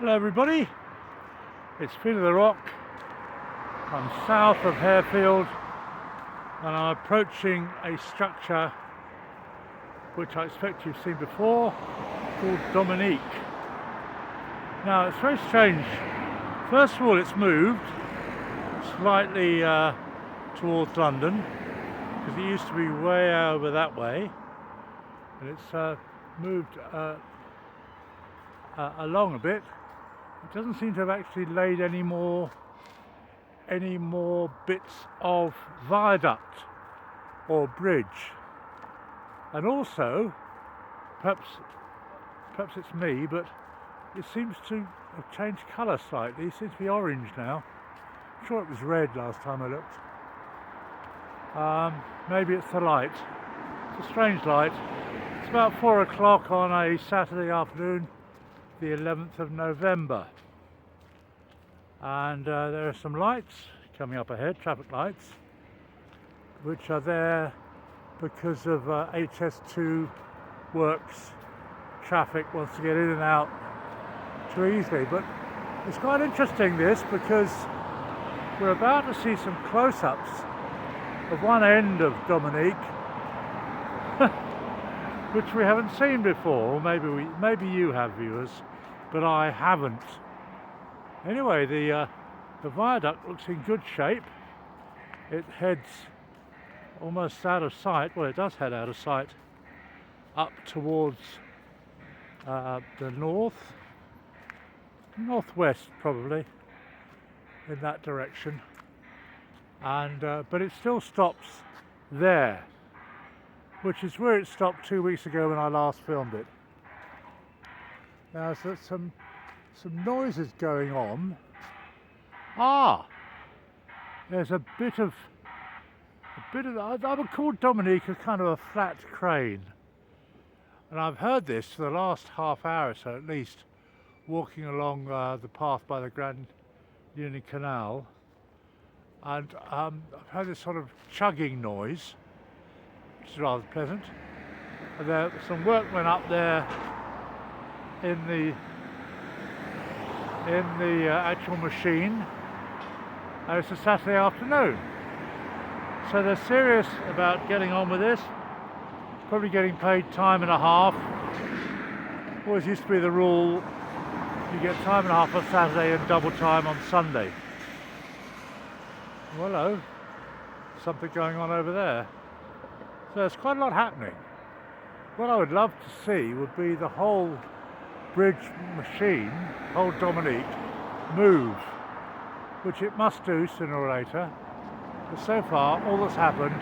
Hello everybody, it's Peter the Rock. I'm south of Harefield and I'm approaching a structure which I expect you've seen before, called Dominique. Now it's very strange. First of all, it's moved slightly towards London because it used to be way over that way, and it's moved along a bit. It doesn't seem to have actually laid any more bits of viaduct or bridge. And also, perhaps it's me, but it seems to have changed colour slightly. It seems to be orange now. I'm sure it was red last time I looked. Maybe it's the light. It's a strange light. It's about 4 o'clock on a Saturday afternoon, the 11th of November. And there are some lights coming up ahead, traffic lights, which are there because of HS2 works. Traffic wants to get in and out too easily. But it's quite interesting this, because we're about to see some close-ups of one end of Dominique which we haven't seen before. Or maybe you have, viewers, but I haven't. Anyway, the viaduct looks in good shape. It heads almost out of sight. Well, it does head out of sight up towards the northwest, probably, in that direction. And but it still stops there, which is where it stopped 2 weeks ago when I last filmed it. Now, so some noises going on. There's a bit of I would call Dominique a kind of a flat crane, and I've heard this for the last half hour or so at least, walking along the path by the Grand Union Canal, and I've heard this sort of chugging noise, which is rather pleasant. And some work went up there in the actual machine, and it's a Saturday afternoon, so they're serious about getting on with this, probably getting paid time and a half. Always used to be the rule, you get time and a half on Saturday and double time on Sunday. Well, hello, something going on over there. So there's quite a lot happening. What I would love to see would be the whole bridge machine, whole Dominique, move, which it must do sooner or later. But so far, all that's happened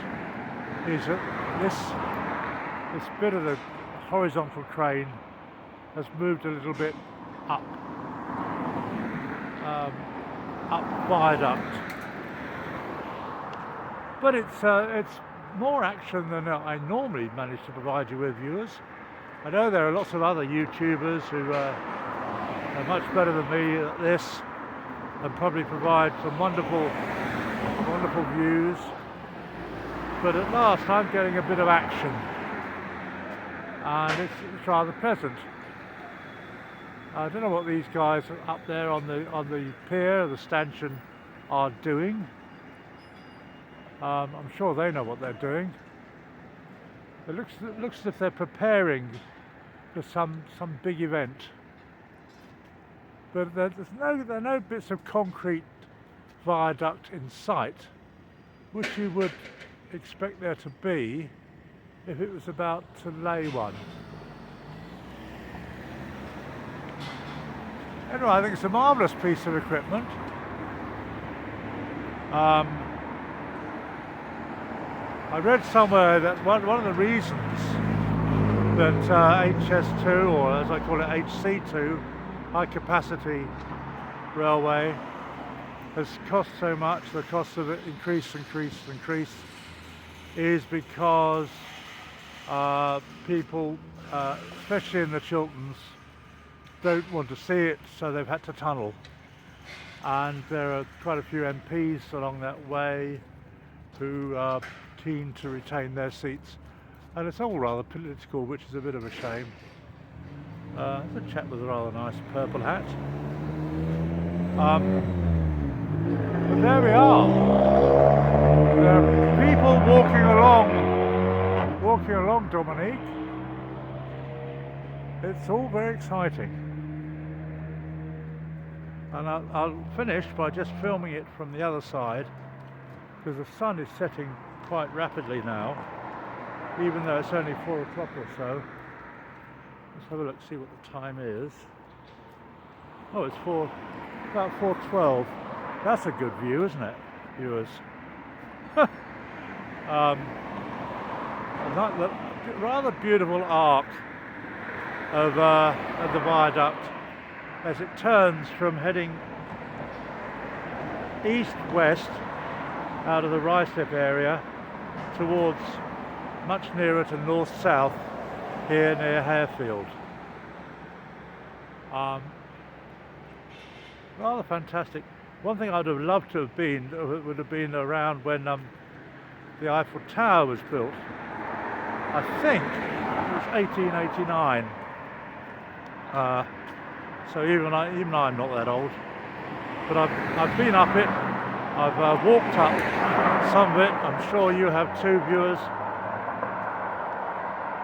is that this bit of the horizontal crane has moved a little bit up viaduct. But it's more action than I normally manage to provide you with, viewers. I know there are lots of other YouTubers who are much better than me at this and probably provide some wonderful views. But at last I'm getting a bit of action, and it's rather pleasant. I don't know what these guys up there on the pier, the stanchion, are doing. I'm sure they know what they're doing. It looks as if they're preparing for some big event. But there are no bits of concrete viaduct in sight, which you would expect there to be if it was about to lay one. Anyway, I think it's a marvellous piece of equipment. I read somewhere that one of the reasons that HS2, or as I call it HC2, high capacity railway, has cost so much, the cost of it increased, is because people, especially in the Chilterns, don't want to see it, so they've had to tunnel. And there are quite a few MPs along that way who are keen to retain their seats, and it's all rather political, which is a bit of a shame. There's a chap with a rather nice purple hat. But there we are. There are people walking along Dominique. It's all very exciting. And I'll finish by just filming it from the other side, because the sun is setting quite rapidly now, even though it's only 4 o'clock or so. Let's have a look, see what the time is. Oh, it's about 4:12. That's a good view, isn't it, viewers? Like the rather beautiful arc of the viaduct as it turns from heading east-west out of the Ruislip area towards much nearer to north-south here near Harefield. Rather fantastic. One thing I'd have loved to have been would have been around when the Eiffel Tower was built. I think it was 1889. So even I'm not that old. But I've been up it. I've walked up some of it. I'm sure you have too, viewers.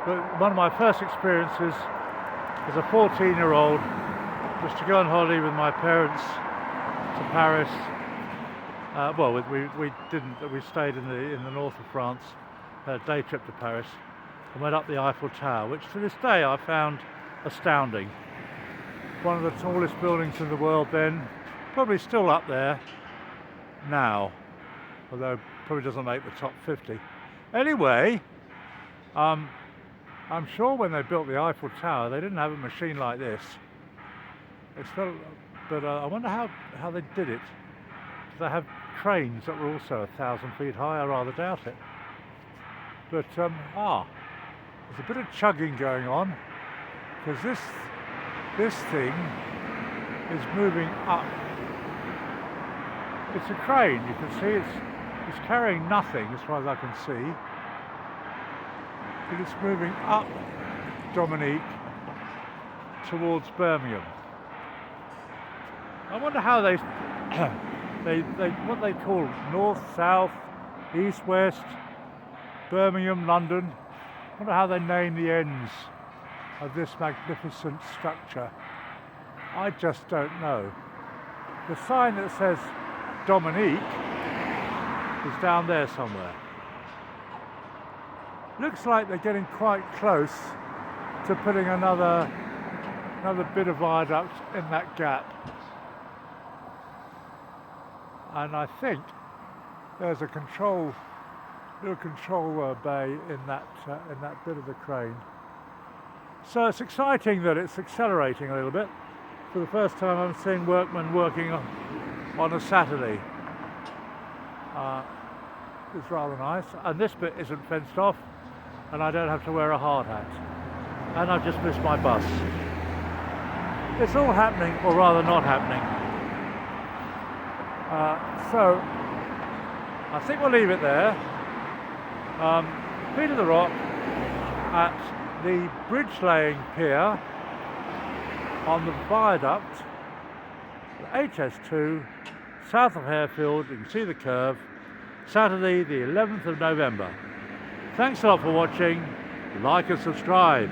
But one of my first experiences as a 14-year-old was to go on holiday with my parents to Paris. Well, we didn't. We stayed in the north of France. Had a day trip to Paris and went up the Eiffel Tower, which to this day I found astounding. One of the tallest buildings in the world then, probably still up there now, although probably doesn't make the top 50. Anyway, I'm sure when they built the Eiffel Tower they didn't have a machine like this. But I wonder how they did it. Did they have cranes that were also 1,000 feet high? I rather doubt it. But there's a bit of chugging going on, because this thing is moving up. It's a crane. You can see it's carrying nothing as far as I can see, but it's moving up Dominique towards Birmingham. I wonder how they what they call north, south, east, west, Birmingham, London. I wonder how they name the ends of this magnificent structure. I just don't know. The sign that says Dominique is down there somewhere. Looks like they're getting quite close to putting another bit of viaduct in that gap. And I think there's a little control bay in that bit of the crane. So it's exciting that it's accelerating a little bit. For the first time I'm seeing workmen working on a Saturday. It's rather nice. And this bit isn't fenced off, and I don't have to wear a hard hat. And I've just missed my bus. It's all happening, or rather not happening. So I think we'll leave it there. Feet of the Rock at the bridge laying pier on the viaduct, the HS2, south of Harefield. You can see the curve. Saturday the 11th of November. Thanks a lot for watching. Like and subscribe.